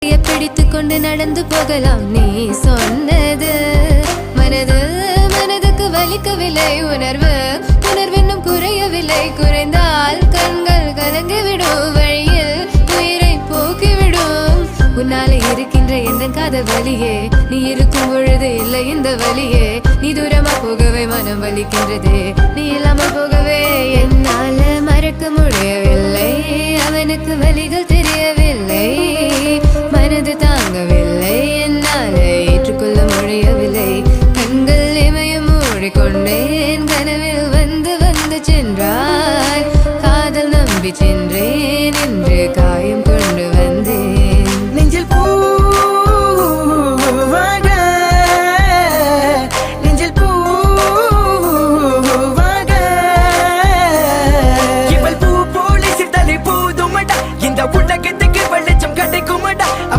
பிடித்துக் கொண்டு நடந்து போகலாம் நீ சொன்னது மனதுக்கு வலிக்கவில்லை உணர்வென்னும் குறையவில்லை குறைந்தால் கண்கள் கலங்கிவிடும் வழியில் உயிரை போக்கிவிடும் உன்னாலே இருக்கின்ற எந்த காதல் வலியே நீ இருக்கும் பொழுது இல்லை இந்த வலியே நீ தூரமா போகவே மனம் வலிக்கின்றதே நீ இல்லாமல் போகவே என்னால மறக்க முடியவில்லை அவனுக்கு வலிகள் தெரியவில்லை